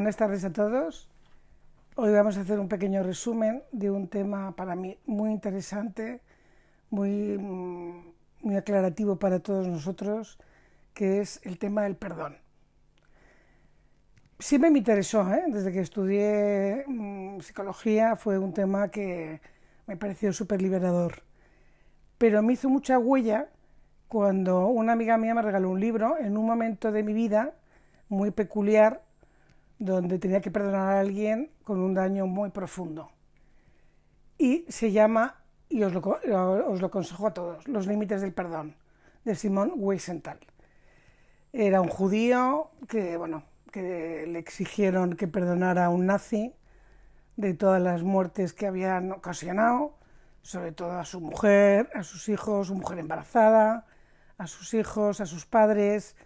Buenas tardes a todos. Hoy vamos a hacer un pequeño resumen de un tema para mí muy interesante, muy aclarativo para todos nosotros, que es el tema del perdón. Siempre me interesó, desde que estudié psicología fue un tema que me pareció súper liberador. Pero me hizo mucha huella cuando una amiga mía me regaló un libro en un momento de mi vida muy peculiar donde tenía que perdonar a alguien con un daño muy profundo. Y se llama, y os lo aconsejo a todos, Los límites del perdón, de Simon Wiesenthal. Era un judío que le exigieron que perdonara a un nazi de todas las muertes que habían ocasionado, sobre todo a su mujer, a sus hijos, su mujer embarazada, a sus hijos, a sus padres.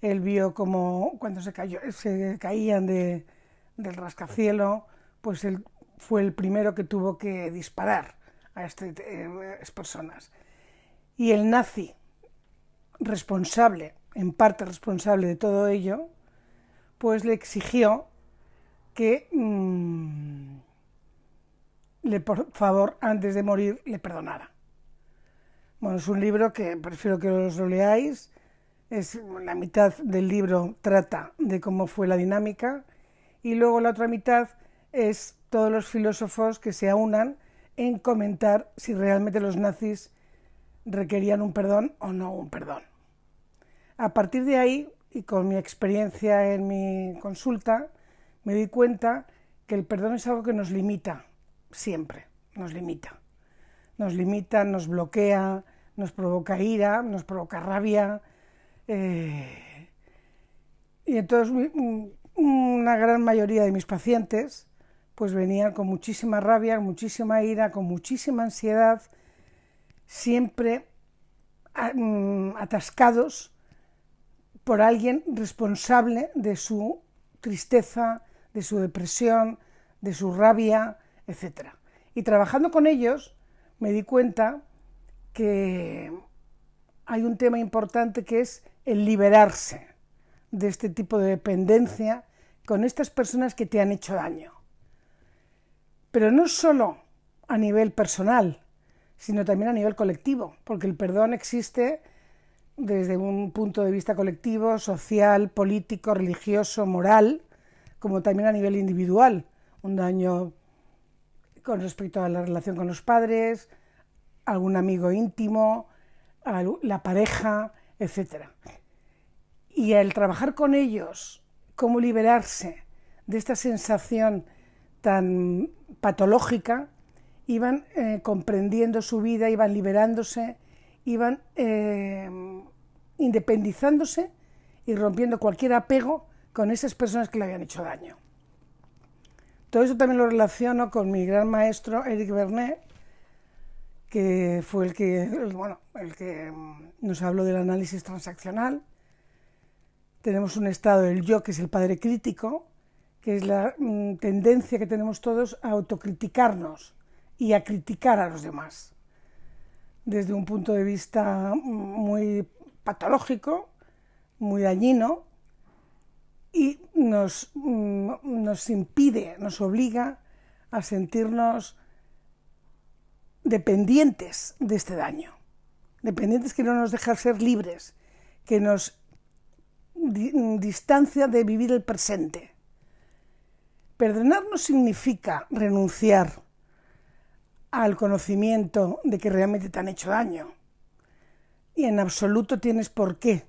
Él vio como cuando se caían del rascacielos, pues él fue el primero que tuvo que disparar a estas personas. Y el nazi, responsable, en parte responsable de todo ello, pues le exigió que, por favor, antes de morir, le perdonara. Bueno, es un libro que prefiero que os lo leáis. La mitad del libro trata de cómo fue la dinámica y luego la otra mitad es todos los filósofos que se aunan en comentar si realmente los nazis requerían un perdón o no un perdón. A partir de ahí, y con mi experiencia en mi consulta, me di cuenta que el perdón es algo que nos limita, siempre, nos limita. Nos limita, nos bloquea, nos provoca ira, nos provoca rabia. Y entonces una gran mayoría de mis pacientes pues venían con muchísima rabia, muchísima ira, con muchísima ansiedad, siempre atascados por alguien responsable de su tristeza, de su depresión, de su rabia, etc. Y trabajando con ellos me di cuenta que hay un tema importante que es el liberarse de este tipo de dependencia con estas personas que te han hecho daño. Pero no solo a nivel personal, sino también a nivel colectivo, porque el perdón existe desde un punto de vista colectivo, social, político, religioso, moral, como también a nivel individual. Un daño con respecto a la relación con los padres, algún amigo íntimo, a la pareja, etc. Y al trabajar con ellos, cómo liberarse de esta sensación tan patológica, iban comprendiendo su vida, iban liberándose, iban independizándose y rompiendo cualquier apego con esas personas que le habían hecho daño. Todo eso también lo relaciono con mi gran maestro Eric Bernet, que fue el que nos habló del análisis transaccional. Tenemos un estado del yo, que es el padre crítico, que es la tendencia que tenemos todos a autocriticarnos y a criticar a los demás, desde un punto de vista muy patológico, muy dañino, y nos impide, nos obliga a sentirnos dependientes de este daño, dependientes que no nos dejan ser libres, que nos distancia de vivir el presente. Perdonar no significa renunciar al conocimiento de que realmente te han hecho daño, y en absoluto tienes por qué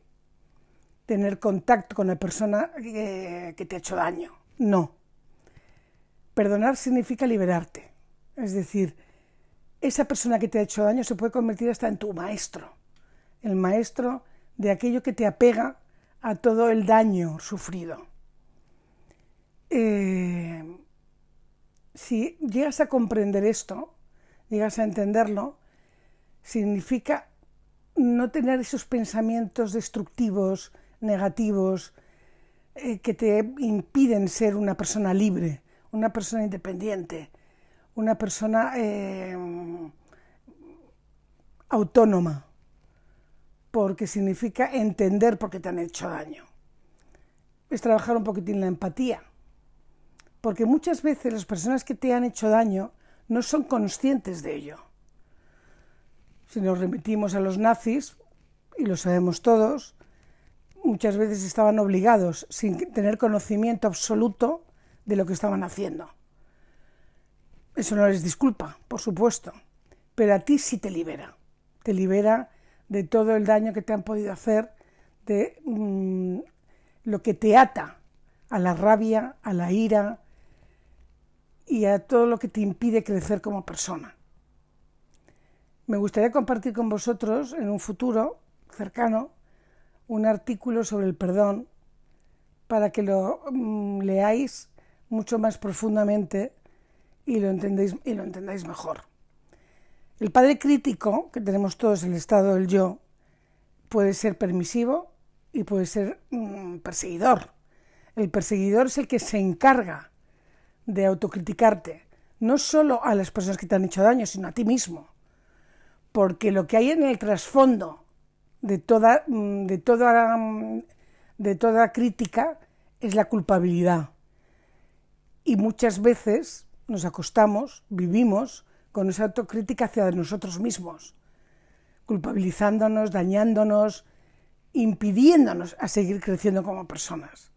tener contacto con la persona que te ha hecho daño. No. Perdonar significa liberarte. Es decir, esa persona que te ha hecho daño se puede convertir hasta en tu maestro, el maestro de aquello que te apega a todo el daño sufrido. Si llegas a comprender esto, llegas a entenderlo, significa no tener esos pensamientos destructivos, negativos, que te impiden ser una persona libre, una persona independiente, una persona autónoma, porque significa entender por qué te han hecho daño. Es trabajar un poquitín la empatía, porque muchas veces las personas que te han hecho daño no son conscientes de ello. Si nos remitimos a los nazis, y lo sabemos todos, muchas veces estaban obligados, sin tener conocimiento absoluto de lo que estaban haciendo. Eso no les disculpa, por supuesto, pero a ti sí te libera de todo el daño que te han podido hacer, de lo que te ata a la rabia, a la ira y a todo lo que te impide crecer como persona. Me gustaría compartir con vosotros en un futuro cercano un artículo sobre el perdón para que lo leáis mucho más profundamente y lo entendáis mejor. El padre crítico, que tenemos todos, el estado del yo, puede ser permisivo y puede ser perseguidor. El perseguidor es el que se encarga de autocriticarte, no solo a las personas que te han hecho daño, sino a ti mismo. Porque lo que hay en el trasfondo de toda crítica es la culpabilidad. Y muchas veces nos acostamos, vivimos con esa autocrítica hacia nosotros mismos, culpabilizándonos, dañándonos, impidiéndonos a seguir creciendo como personas.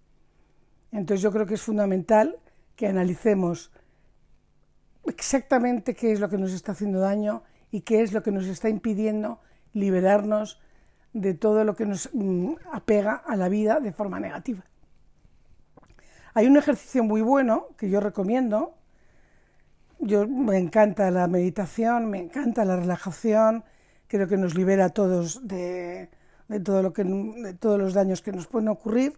Entonces yo creo que es fundamental que analicemos exactamente qué es lo que nos está haciendo daño y qué es lo que nos está impidiendo liberarnos de todo lo que nos apega a la vida de forma negativa. Hay un ejercicio muy bueno que yo recomiendo. Me encanta la meditación, me encanta la relajación, creo que nos libera a todos de todos los daños que nos pueden ocurrir,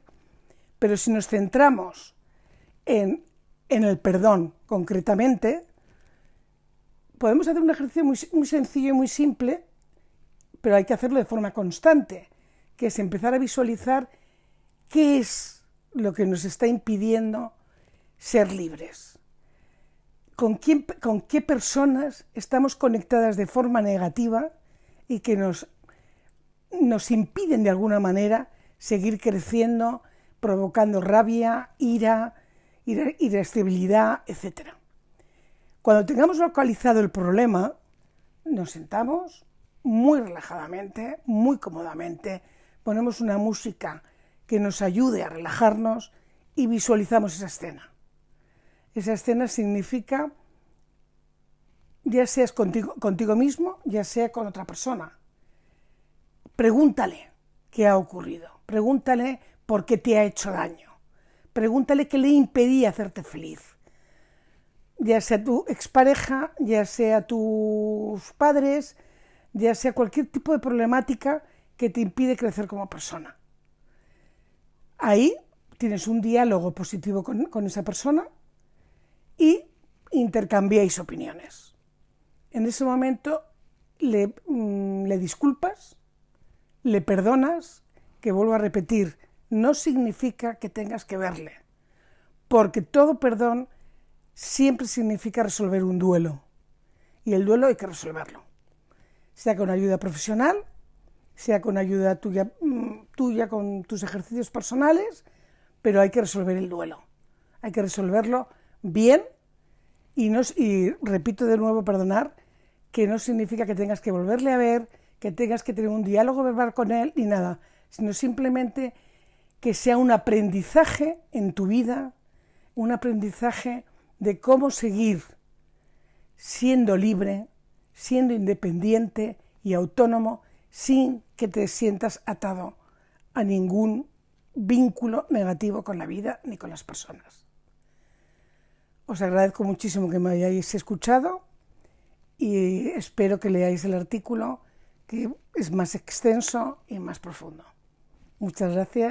pero si nos centramos en el perdón concretamente, podemos hacer un ejercicio muy sencillo y muy simple, pero hay que hacerlo de forma constante, que es empezar a visualizar qué es lo que nos está impidiendo ser libres. ¿Con qué personas estamos conectadas de forma negativa y que nos impiden de alguna manera seguir creciendo, provocando rabia, ira, irascibilidad, etc.? Cuando tengamos localizado el problema, nos sentamos muy relajadamente, muy cómodamente, ponemos una música que nos ayude a relajarnos y visualizamos esa escena. Esa escena significa, ya seas contigo mismo, ya sea con otra persona. Pregúntale qué ha ocurrido, pregúntale por qué te ha hecho daño, pregúntale qué le impedía hacerte feliz. Ya sea tu expareja, ya sea tus padres, ya sea cualquier tipo de problemática que te impide crecer como persona. Ahí tienes un diálogo positivo con esa persona y intercambiáis opiniones. En ese momento le disculpas, le perdonas, que vuelvo a repetir, no significa que tengas que verle, porque todo perdón siempre significa resolver un duelo, y el duelo hay que resolverlo, sea con ayuda profesional, sea con ayuda tuya con tus ejercicios personales, pero hay que resolver el duelo, hay que resolverlo bien, y repito de nuevo, perdonar, que no significa que tengas que volverle a ver, que tengas que tener un diálogo verbal con él, ni nada, sino simplemente que sea un aprendizaje en tu vida, un aprendizaje de cómo seguir siendo libre, siendo independiente y autónomo, sin que te sientas atado a ningún vínculo negativo con la vida ni con las personas. Os agradezco muchísimo que me hayáis escuchado y espero que leáis el artículo, que es más extenso y más profundo. Muchas gracias.